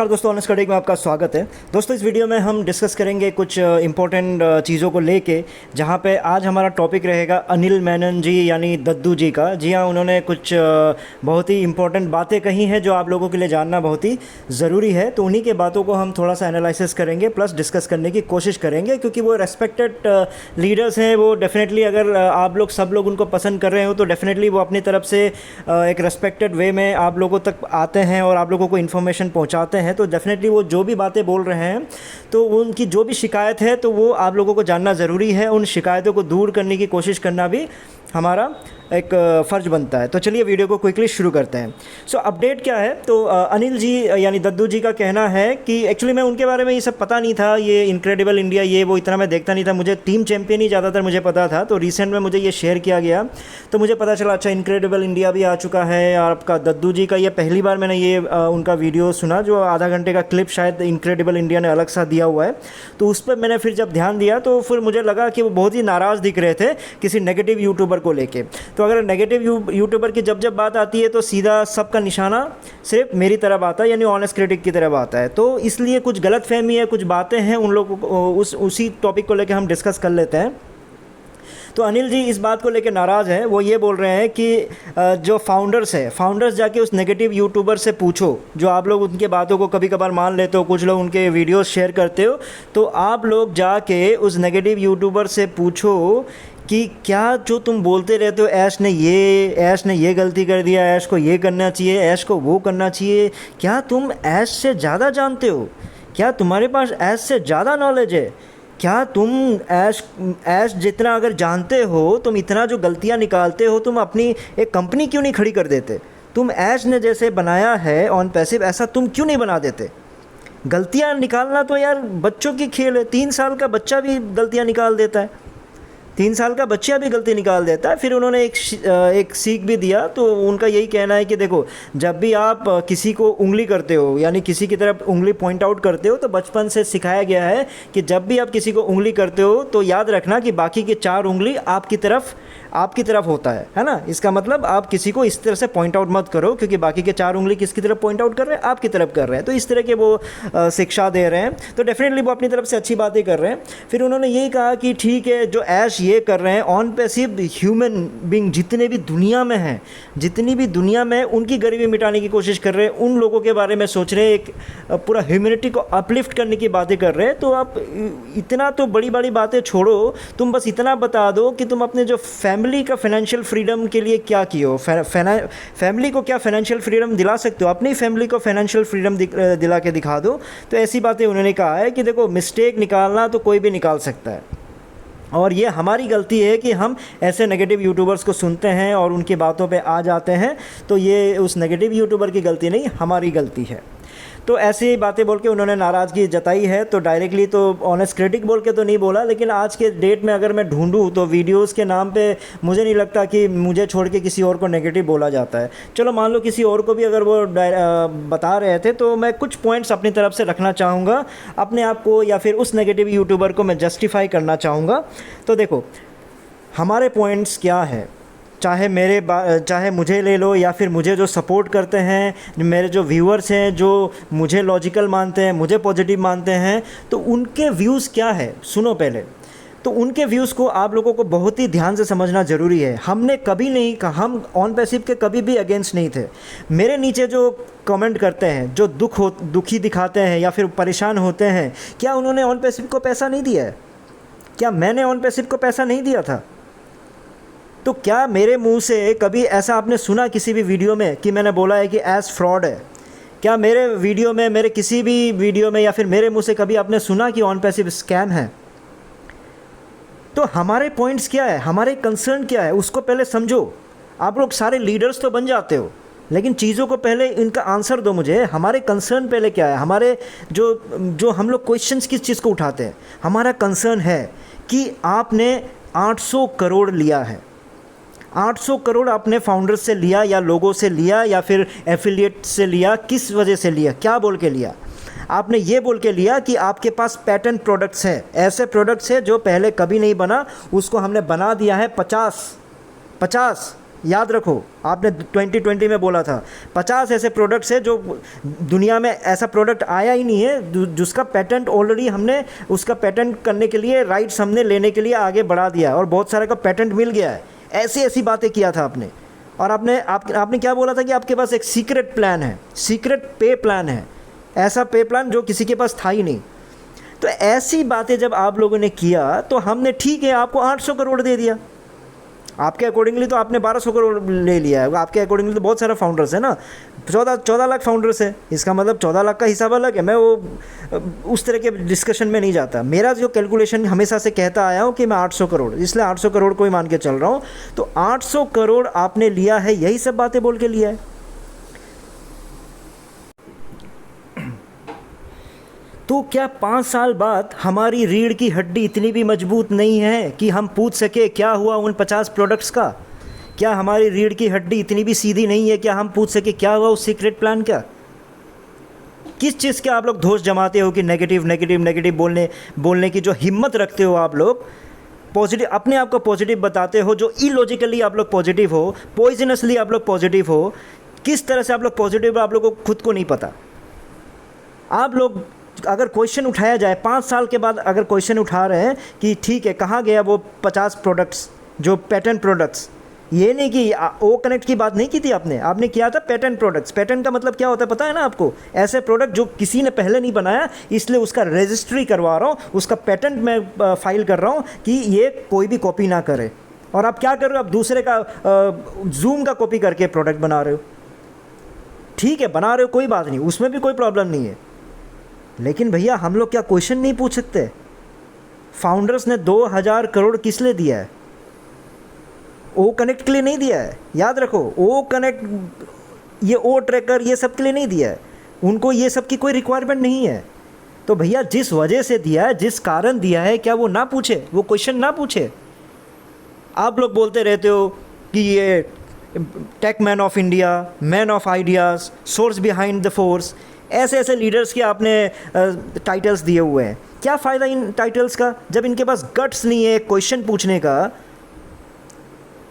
नमस्कार दोस्तों, ऑनेस्ट कटेक में आपका स्वागत है। दोस्तों, इस वीडियो में हम डिस्कस करेंगे कुछ इम्पोर्टेंट चीज़ों को लेके, जहाँ पे आज हमारा टॉपिक रहेगा अनिल मेनन जी यानी दद्दू जी का। जी हाँ, उन्होंने कुछ बहुत ही इम्पोर्टेंट बातें कही हैं जो आप लोगों के लिए जानना बहुत ही ज़रूरी है। तो उन्हीं के बातों को हम थोड़ा सा एनालिसिस करेंगे प्लस डिस्कस करने की कोशिश करेंगे, क्योंकि वो रेस्पेक्टेड लीडर्स हैं। वो डेफिनेटली अगर आप लोग सब लोग उनको पसंद कर रहे हो तो डेफिनेटली वो अपनी तरफ से एक रेस्पेक्टेड वे में आप लोगों तक आते हैं और आप लोगों को इन्फॉर्मेशन पहुंचाते हैं। तो डेफिनेटली वो जो भी बातें बोल रहे हैं तो उनकी जो भी शिकायत है तो वो आप लोगों को जानना ज़रूरी है। उन शिकायतों को दूर करने की कोशिश करना भी हमारा एक फ़र्ज बनता है। तो चलिए वीडियो को क्विकली शुरू करते हैं। सो अपडेट क्या है, तो अनिल जी यानी दद्दू जी का कहना है कि एक्चुअली मैं उनके बारे में ये सब पता नहीं था, ये इनक्रेडिबल इंडिया ये वो इतना मैं देखता नहीं था। मुझे टीम चैंपियन ही ज़्यादातर मुझे पता था। तो रिसेंट में मुझे ये शेयर किया गया तो मुझे पता चला अच्छा इनक्रेडिबल इंडिया भी आ चुका है। और आपका दद्दू जी का ये पहली बार मैंने ये उनका वीडियो सुना, जो आधा घंटे का क्लिप शायद इनक्रेडिबल इंडिया ने अलग सा दिया हुआ है। तो उस पर मैंने फिर जब ध्यान दिया तो फिर मुझे लगा कि वो बहुत ही नाराज़ दिख रहे थे किसी नेगेटिव यूट्यूबर को लेके। तो अगर नेगेटिव यूट्यूबर की जब बात आती है तो सीधा सबका निशाना सिर्फ मेरी तरफ आता है, यानी ऑनेस्ट क्रिटिक की तरफ आता है। तो इसलिए कुछ गलतफहमी है, कुछ बातें हैं, उन लोगों को उसी टॉपिक को लेकर हम डिस्कस कर लेते हैं। तो अनिल जी इस बात को लेकर नाराज़ हैं। वो ये बोल रहे हैं कि जो फाउंडर्स जाके उस नेगेटिव यूट्यूबर से पूछो, जो आप लोग उनके बातों को कभी कभार मान लेते हो, कुछ लोग उनके वीडियोस शेयर करते हो, तो आप लोग जाके उस नेगेटिव यूट्यूबर से पूछो कि क्या जो तुम बोलते रहते हो ऐश ने ये गलती कर दिया, ऐश को ये करना चाहिए, ऐश को वो करना चाहिए, क्या तुम ऐश से ज़्यादा जानते हो? क्या तुम्हारे पास ऐश से ज़्यादा नॉलेज है? क्या तुम ऐश जितना अगर जानते हो, तुम इतना जो गलतियाँ निकालते हो, तुम अपनी एक कंपनी क्यों नहीं खड़ी कर देते? तुम ऐश ने जैसे बनाया है ऑन पैसिव, ऐसा तुम क्यों नहीं बना देते? गलतियाँ निकालना तो यार बच्चों की खेल है। 3 साल का बच्चा भी गलतियाँ निकाल देता है, 3 साल का बच्चा भी गलती निकाल देता है। फिर उन्होंने एक सीख भी दिया। तो उनका यही कहना है कि देखो, जब भी आप किसी को उंगली करते हो, यानी किसी की तरफ उंगली पॉइंट आउट करते हो, तो बचपन से सिखाया गया है कि जब भी आप किसी को उंगली करते हो तो याद रखना कि बाकी की 4 उंगली आपकी तरफ होता है ना। इसका मतलब आप किसी को इस तरह से पॉइंट आउट मत करो, क्योंकि बाकी के 4 उंगली किसकी तरफ पॉइंट आउट कर रहे हैं? आपकी तरफ कर रहे हैं। तो इस तरह के वो शिक्षा दे रहे हैं। तो डेफिनेटली वो अपनी तरफ से अच्छी बातें कर रहे हैं। फिर उन्होंने यही कहा कि ठीक है, जो ऐश ये कर रहे हैं, ऑन पैसिव ह्यूमन बीइंग जितने भी दुनिया में हैं, जितनी भी दुनिया में उनकी गरीबी मिटाने की कोशिश कर रहे हैं, उन लोगों के बारे में सोच रहे हैं, एक पूरा ह्यूमैनिटी को अपलिफ्ट करने की बातें कर रहे हैं। तो आप इतना तो बड़ी बड़ी बातें छोड़ो, तुम बस इतना बता दो कि तुम अपने जो फैमिली का फाइनेंशियल फ्रीडम के लिए क्या किए हो। फैमिली को क्या फाइनेंशियल फ्रीडम दिला सकते हो? अपनी फैमिली को फाइनेंशियल फ्रीडम दिला के दिखा दो। तो ऐसी बातें उन्होंने कहा है कि देखो, मिस्टेक निकालना तो कोई भी निकाल सकता है, और ये हमारी गलती है कि हम ऐसे नेगेटिव यूट्यूबर्स को सुनते हैं और उनकी बातों पे आ जाते हैं। तो ये उस नेगेटिव यूट्यूबर की गलती नहीं, हमारी गलती है। तो ऐसी बातें बोल के उन्होंने नाराज़गी जताई है। तो डायरेक्टली तो ऑनेस्ट क्रिटिक बोल के तो नहीं बोला, लेकिन आज के डेट में अगर मैं ढूंढूं तो वीडियोस के नाम पे मुझे नहीं लगता कि मुझे छोड़ के किसी और को नेगेटिव बोला जाता है। चलो मान लो किसी और को भी अगर वो बता रहे थे, तो मैं कुछ पॉइंट्स अपनी तरफ से रखना चाहूँगा, अपने आप को या फिर उस नेगेटिव यूट्यूबर को मैं जस्टिफाई करना चाहूँगा। तो देखो, हमारे पॉइंट्स क्या हैं, चाहे मुझे ले लो या फिर मुझे जो सपोर्ट करते हैं, मेरे जो व्यूअर्स हैं, जो मुझे लॉजिकल मानते हैं, मुझे पॉजिटिव मानते हैं, तो उनके व्यूज़ क्या है सुनो पहले। तो उनके व्यूज़ को आप लोगों को बहुत ही ध्यान से समझना ज़रूरी है। हमने कभी नहीं कहा, हम ऑन पैसिव के कभी भी अगेंस्ट नहीं थे। मेरे नीचे जो कमेंट करते हैं, जो दुखी दिखाते हैं या फिर परेशान होते हैं, क्या उन्होंने ऑन पैसिव को पैसा नहीं दिया है? क्या मैंने ऑन पैसिव को पैसा नहीं दिया था? तो क्या मेरे मुंह से कभी ऐसा आपने सुना किसी भी वीडियो में कि मैंने बोला है कि ऐश फ्रॉड है? क्या मेरे वीडियो में, मेरे किसी भी वीडियो में या फिर मेरे मुंह से कभी आपने सुना कि ऑन पैसिव स्कैम है? तो हमारे पॉइंट्स क्या है, हमारे कंसर्न क्या है, उसको पहले समझो। आप लोग सारे लीडर्स तो बन जाते हो, लेकिन चीज़ों को पहले इनका आंसर दो मुझे। हमारे कंसर्न पहले क्या है, हमारे जो हम लोग क्वेश्चंस किस चीज़ को उठाते हैं? हमारा कंसर्न है कि आपने 800 करोड़ लिया है, 800 करोड़ आपने फाउंडर्स से लिया या लोगों से लिया या फिर एफिलिएट से लिया। किस वजह से लिया? क्या बोल के लिया? आपने ये बोल के लिया कि आपके पास पैटेंट प्रोडक्ट्स हैं, ऐसे प्रोडक्ट्स हैं जो पहले कभी नहीं बना, उसको हमने बना दिया है 50 याद रखो, आपने 2020 में बोला था 50 ऐसे प्रोडक्ट्स है जो दुनिया में ऐसा प्रोडक्ट आया ही नहीं है जिसका पेटेंट ऑलरेडी हमने उसका पेटेंट करने के लिए राइट्स हमने लेने के लिए आगे बढ़ा दिया और बहुत सारे का पेटेंट मिल गया है। ऐसी ऐसी बातें किया था आपने। और आपने क्या बोला था कि आपके पास एक सीक्रेट प्लान है, सीक्रेट पे प्लान है, ऐसा पे प्लान जो किसी के पास था ही नहीं। तो ऐसी बातें जब आप लोगों ने किया तो हमने ठीक है आपको 800 करोड़ दे दिया। आपके अकॉर्डिंगली तो आपने 1200 करोड़ ले लिया है, आपके अकॉर्डिंगली तो बहुत सारे फाउंडर्स है ना, 14 लाख फाउंडर्स है, इसका मतलब 14 लाख का हिसाब अलग है। मैं वो उस तरह के डिस्कशन में नहीं जाता। मेरा जो कैलकुलेशन हमेशा से कहता आया हूँ कि मैं 800 करोड़, इसलिए 800 करोड़ को ही मान के चल रहा हूँ। तो 800 करोड़ आपने लिया है, यही सब बातें बोल के लिया है। तो क्या 5 साल बाद हमारी रीढ़ की हड्डी इतनी भी मजबूत नहीं है कि हम पूछ सके क्या हुआ उन 50 प्रोडक्ट्स का? क्या हमारी रीढ़ की हड्डी इतनी भी सीधी नहीं है क्या हम पूछ सके क्या हुआ उस सीक्रेट प्लान का? किस चीज़ के आप लोग दोष जमाते हो कि नेगेटिव नेगेटिव नेगेटिव बोलने की जो हिम्मत रखते हो आप लोग? पॉजिटिव, अपने आप को पॉजिटिव बताते हो, जो इलॉजिकली आप लोग पॉजिटिव हो, पॉइजनसली आप लोग पॉजिटिव हो। किस तरह से आप लोग पॉजिटिव हो आप लोगों को खुद को नहीं पता। आप लोग अगर क्वेश्चन उठाया जाए 5 साल के बाद, अगर क्वेश्चन उठा रहे हैं कि ठीक है कहाँ गया वो 50 प्रोडक्ट्स जो पेटेंट प्रोडक्ट्स, ये नहीं कि ओ कनेक्ट की बात नहीं की थी आपने किया था पेटेंट प्रोडक्ट्स। पेटेंट का मतलब क्या होता है पता है ना आपको? ऐसे प्रोडक्ट जो किसी ने पहले नहीं बनाया, इसलिए उसका रजिस्ट्री करवा रहा हूँ, उसका पेटेंट मैं फाइल कर रहा हूँ कि ये कोई भी कॉपी ना करे। और आप क्या कर रहे हो? आप दूसरे का जूम का कॉपी करके प्रोडक्ट बना रहे हो। ठीक है बना रहे हो, कोई बात नहीं, उसमें भी कोई प्रॉब्लम नहीं है। लेकिन भैया हम लोग क्या क्वेश्चन नहीं पूछ सकते? फाउंडर्स ने 2000 करोड़ किस लिए दिया है? ओ कनेक्ट के लिए नहीं दिया है, याद रखो। ओ कनेक्ट, ये ओ ट्रैकर, ये सब के लिए नहीं दिया है। उनको ये सब की कोई रिक्वायरमेंट नहीं है। तो भैया जिस वजह से दिया है, जिस कारण दिया है, क्या वो ना पूछे, वो क्वेश्चन ना पूछे? आप लोग बोलते रहते हो कि ये tech man of India, man of ideas, source behind the force, ऐसे ऐसे लीडर्स के आपने टाइटल्स दिए हुए हैं। क्या फ़ायदा इन टाइटल्स का जब इनके पास गट्स नहीं है क्वेश्चन पूछने का?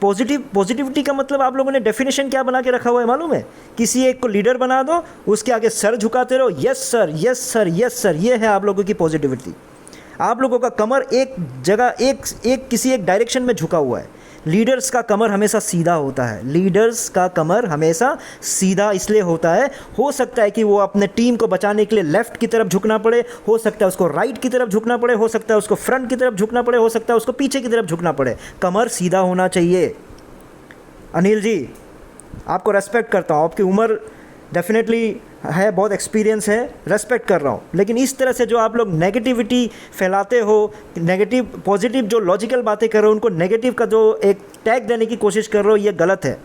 पॉजिटिविटी का मतलब आप लोगों ने डेफिनेशन क्या बना के रखा हुआ है मालूम है? किसी एक को लीडर बना दो, उसके आगे सर झुकाते रहो, yes sir yes sir yes sir. ये है आप लोगों की पॉजिटिविटी। आप लोगों का कमर एक जगह, एक किसी एक डायरेक्शन में झुका हुआ है। लीडर्स का कमर हमेशा सीधा होता है। लीडर्स का कमर हमेशा सीधा इसलिए होता है, हो सकता है कि वो अपने टीम को बचाने के लिए लेफ़्ट की तरफ झुकना पड़े, हो सकता है उसको राइट की तरफ झुकना पड़े, हो सकता है उसको फ्रंट की तरफ झुकना पड़े, हो सकता है उसको पीछे की तरफ झुकना पड़े। कमर सीधा होना चाहिए। अनिल जी, आपको रेस्पेक्ट करता हूँ, आपकी उम्र डेफिनेटली है, बहुत एक्सपीरियंस है, रेस्पेक्ट कर रहा हूँ। लेकिन इस तरह से जो आप लोग नेगेटिविटी फैलाते हो, नेगेटिव पॉजिटिव जो लॉजिकल बातें कर रहे हो, उनको नेगेटिव का जो एक टैग देने की कोशिश कर रहे हो, ये गलत है।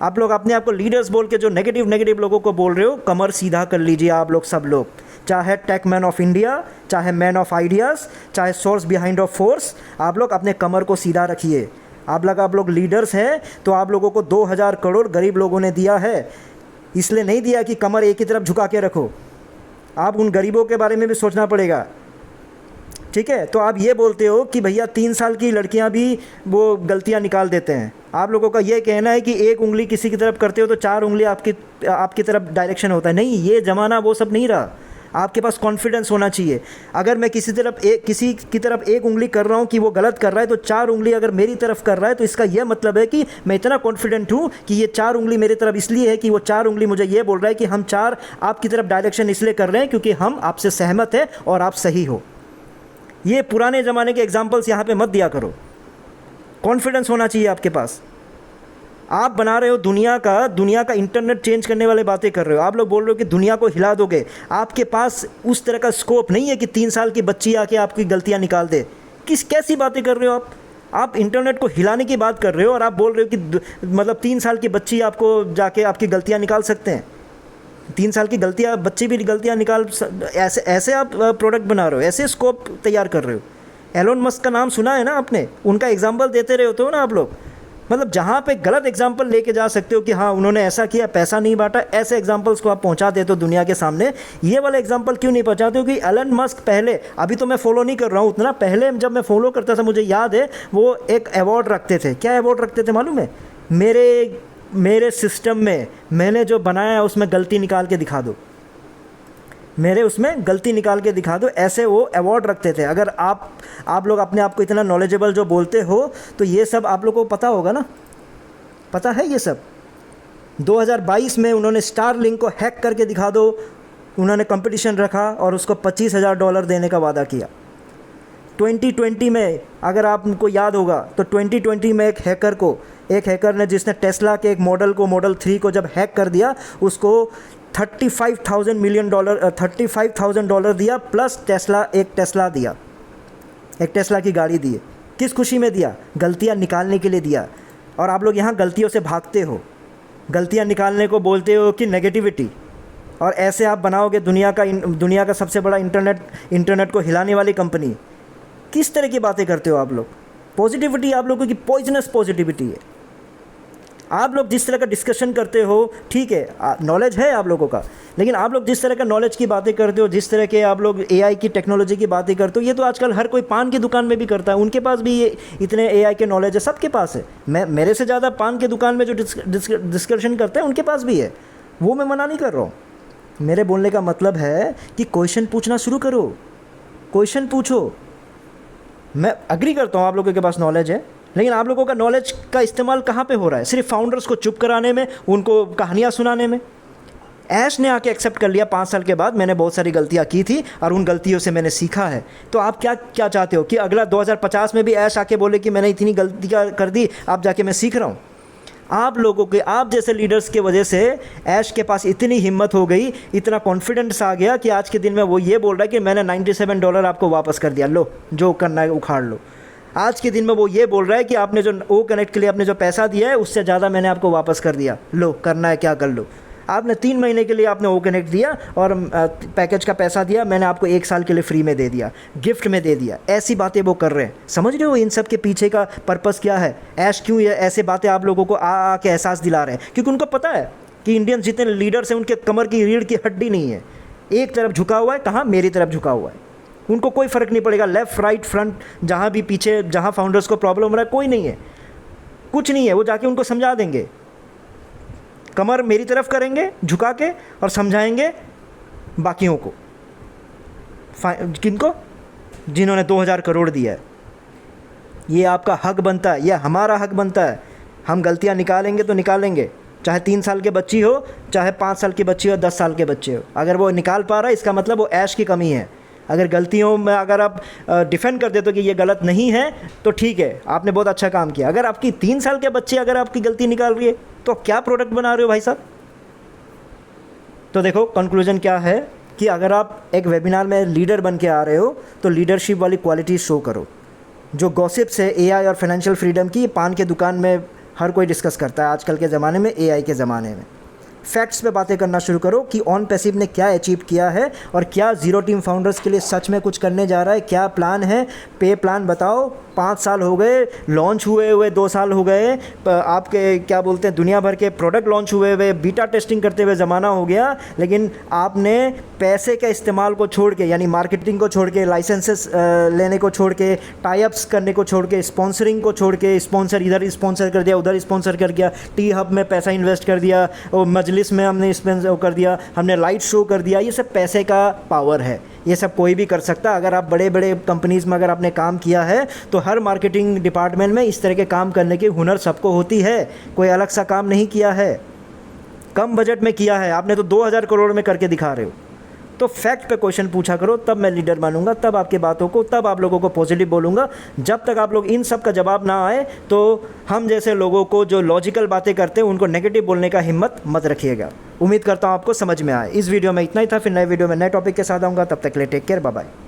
आप लोग अपने आप को लीडर्स बोल के जो नेगेटिव लोगों को बोल रहे हो, कमर सीधा कर लीजिए आप लोग, सब लोग, चाहे टेक मैन ऑफ इंडिया, चाहे मैन ऑफ आइडियाज़, चाहे सोर्स बिहाइंड ऑफ फोर्स, आप लोग अपने कमर को सीधा रखिए। आप लोग लीडर्स हैं तो आप लोगों को 2000 करोड़ गरीब लोगों ने दिया है, इसलिए नहीं दिया कि कमर एक ही तरफ झुका के रखो। आप उन गरीबों के बारे में भी सोचना पड़ेगा, ठीक है? तो आप ये बोलते हो कि भैया 3 साल की लड़कियां भी वो गलतियां निकाल देते हैं। आप लोगों का ये कहना है कि एक उंगली किसी की तरफ करते हो तो 4 उंगली आपकी तरफ डायरेक्शन होता है। नहीं, ये ज़माना वो सब नहीं रहा। आपके पास कॉन्फिडेंस होना चाहिए। अगर मैं किसी की तरफ एक उंगली कर रहा हूँ कि वो गलत कर रहा है, तो 4 उंगली अगर मेरी तरफ कर रहा है, तो इसका यह मतलब है कि मैं इतना कॉन्फिडेंट हूँ कि ये 4 उंगली मेरी तरफ इसलिए है कि वो 4 उंगली मुझे ये बोल रहा है कि हम 4 आपकी तरफ डायरेक्शन इसलिए कर रहे हैं क्योंकि हम आपसे सहमत हैं और आप सही हो। ये पुराने ज़माने के एग्जाम्पल्स यहाँ पर मत दिया करो। कॉन्फिडेंस होना चाहिए आपके पास। आप बना रहे हो दुनिया का इंटरनेट चेंज करने वाले बातें कर रहे हो। आप लोग बोल रहे हो कि दुनिया को हिला दोगे। आपके पास उस तरह का स्कोप नहीं है कि 3 साल की बच्ची आके आपकी गलतियां निकाल दे। कैसी बातें कर रहे हो आप इंटरनेट को हिलाने की बात कर रहे हो और आप बोल रहे हो कि मतलब 3 साल की बच्ची आपको जाके आपकी गलतियाँ निकाल सकते हैं। 3 साल की बच्ची भी गलतियाँ निकाल, ऐसे आप प्रोडक्ट बना रहे हो, ऐसे स्कोप तैयार कर रहे हो। एलोन मस्क का नाम सुना है ना आपने? उनका एग्जाम्पल देते रहे होते हो ना आप लोग। मतलब जहाँ पे गलत एग्जाम्पल लेके जा सकते हो कि हाँ उन्होंने ऐसा किया, पैसा नहीं बांटा, ऐसे एग्जाम्पल्स को आप पहुँचा देते हो दुनिया के सामने। ये वाला एग्जाम्पल क्यों नहीं पहुँचाते हो कि एलन मस्क पहले, अभी तो मैं फॉलो नहीं कर रहा हूँ उतना, पहले जब मैं फॉलो करता था मुझे याद है वो एक अवार्ड रखते थे। क्या अवार्ड रखते थे मालूम है? मेरे सिस्टम में मैंने जो बनाया है उसमें गलती निकाल के दिखा दो, मेरे उसमें गलती निकाल के दिखा दो। ऐसे वो अवार्ड रखते थे। अगर आप लोग अपने आप को इतना नॉलेजेबल जो बोलते हो तो ये सब आप लोगों को पता होगा ना, पता है ये सब। 2022 में उन्होंने स्टारलिंक को हैक करके दिखा दो, उन्होंने कंपटीशन रखा और उसको $25,000 देने का वादा किया। 2020 में अगर आपको याद होगा तो 2020 में एक हैकर ने जिसने टेस्ला के एक मॉडल को, मॉडल 3 को जब हैक कर दिया, उसको $35,000 दिया, प्लस एक टेस्ला दिया, एक टेस्ला की गाड़ी दी। किस खुशी में दिया? गलतियां निकालने के लिए दिया। और आप लोग यहाँ गलतियों से भागते हो, गलतियां निकालने को बोलते हो कि नेगेटिविटी, और ऐसे आप बनाओगे दुनिया का सबसे बड़ा इंटरनेट को हिलाने वाली कंपनी। किस तरह की बातें करते हो आप लोग? पॉजिटिविटी आप लोगों की पॉइजनस पॉजिटिविटी है। आप लोग जिस तरह का डिस्कशन करते हो, ठीक है, नॉलेज है आप लोगों का, लेकिन आप लोग जिस तरह का नॉलेज की बातें करते हो, जिस तरह के आप लोग एआई की टेक्नोलॉजी की बातें करते हो, ये तो आजकल हर कोई पान की दुकान में भी करता है। उनके पास भी ये इतने एआई के नॉलेज है, सबके पास है। मेरे से ज़्यादा पान की दुकान में जो डिस्कशन करते हैं उनके पास भी है, वो मैं मना नहीं कर रहा हूँ। मेरे बोलने का मतलब है कि क्वेश्चन पूछना शुरू करो, क्वेश्चन पूछो। मैं अग्री करता हूँ आप लोगों के पास नॉलेज है, लेकिन आप लोगों का नॉलेज का इस्तेमाल कहाँ पे हो रहा है? सिर्फ फाउंडर्स को चुप कराने में, उनको कहानियाँ सुनाने में। ऐश ने आके एक्सेप्ट कर लिया 5 साल के बाद, मैंने बहुत सारी गलतियाँ की थी और उन गलतियों से मैंने सीखा है। तो आप क्या चाहते हो कि अगला 2050 में भी ऐश आके बोले कि मैंने इतनी गलतियाँ कर दी, आप जाके मैं सीख रहा हूँ? आप लोगों के, आप जैसे लीडर्स की वजह से ऐश के पास इतनी हिम्मत हो गई, इतना कॉन्फिडेंस आ गया कि आज के दिन में वो ये बोल रहा है कि मैंने $97 आपको वापस कर दिया, लो जो करना है उखाड़ लो। आज के दिन में वो ये बोल रहा है कि आपने जो ओ कनेक्ट के लिए आपने जो पैसा दिया है उससे ज़्यादा मैंने आपको वापस कर दिया, लो करना है क्या कर लो। आपने 3 महीने के लिए आपने ओ कनेक्ट दिया और पैकेज का पैसा दिया, मैंने आपको 1 साल के लिए फ्री में दे दिया, गिफ्ट में दे दिया। ऐसी बातें वो कर रहे हैं। समझ रहे हो इन सब के पीछे का पर्पस क्या है? ऐश क्यों ये ऐसे बातें आप लोगों को आ के एहसास दिला रहे हैं? क्योंकि उनको पता है कि इंडियन जितने लीडर्स हैं उनके कमर की रीढ़ की हड्डी नहीं है, एक तरफ झुका हुआ है। कहाँ? मेरी तरफ झुका हुआ है। उनको कोई फ़र्क नहीं पड़ेगा, लेफ़्ट राइट फ्रंट, जहाँ भी पीछे, जहाँ फाउंडर्स को प्रॉब्लम हो रहा है, कोई नहीं है, कुछ नहीं है। वो जाके उनको समझा देंगे, कमर मेरी तरफ करेंगे झुका के और समझाएंगे बाकियों को। किनको? जिन्होंने 2000 करोड़ दिया है। ये आपका हक बनता है, ये हमारा हक बनता है। हम गलतियाँ निकालेंगे तो निकालेंगे, चाहे 3 साल के बच्ची हो, चाहे 5 साल की बच्ची हो, 10 साल के बच्चे हो। अगर वो निकाल पा रहा है इसका मतलब वो ऐश की कमी है। अगर गलतियों में अगर आप डिफेंड कर देते हो कि ये गलत नहीं है तो ठीक है, आपने बहुत अच्छा काम किया। अगर आपकी 3 साल के बच्चे अगर आपकी गलती निकाल रही है तो क्या प्रोडक्ट बना रहे हो भाई साहब? तो देखो कंक्लूजन क्या है कि अगर आप एक वेबिनार में लीडर बन के आ रहे हो तो लीडरशिप वाली क्वालिटी शो करो। जो गॉसिप्स है एआई और फाइनेंशियल फ्रीडम की, पान के दुकान में हर कोई डिस्कस करता है आजकल के ज़माने में, एआई के ज़माने में। फैक्ट्स पे बातें करना शुरू करो कि ऑन पैसिव ने क्या अचीव किया है और क्या ज़ीरो टीम फाउंडर्स के लिए सच में कुछ करने जा रहा है, क्या प्लान है। पे प्लान बताओ। 5 साल हो गए लॉन्च हुए 2 साल हो गए, आपके क्या बोलते हैं दुनिया भर के प्रोडक्ट लॉन्च हुए बीटा टेस्टिंग करते हुए ज़माना हो गया, लेकिन आपने पैसे के इस्तेमाल को छोड़ के, यानी मार्केटिंग को छोड़ के, लाइसेंसेस लेने को छोड़ के, टाई अप्स करने को छोड़ के, स्पॉन्सरिंग को छोड़ के, स्पॉन्सर इधर स्पॉन्सर कर दिया, उधर स्पॉन्सर कर दिया, टी हब में पैसा इन्वेस्ट कर दिया, और मजलिस में हमने स्पॉन्सर कर दिया, हमने लाइट शो कर दिया। ये सब पैसे का पावर है, ये सब कोई भी कर सकता। अगर आप बड़े बड़े कंपनीज़ में अगर आपने काम किया है तो हर मार्केटिंग डिपार्टमेंट में इस तरह के काम करने की हुनर सबको होती है। कोई अलग सा काम नहीं किया है, कम बजट में किया है। आपने तो 2000 करोड़ में करके दिखा रहे हो। तो फैक्ट पे क्वेश्चन पूछा करो, तब मैं लीडर बनूंगा, तब आपकी बातों को, तब आप लोगों को पॉजिटिव बोलूँगा। जब तक आप लोग इन सब का जवाब ना आए तो हम जैसे लोगों को जो लॉजिकल बातें करते हैं उनको नेगेटिव बोलने का हिम्मत मत रखिएगा। उम्मीद करता हूँ आपको समझ में आए। इस वीडियो में इतना ही था, फिर नए वीडियो में नए टॉपिक के साथ आऊँगा। तब तक के लिए टेक केयर, बाय बाय।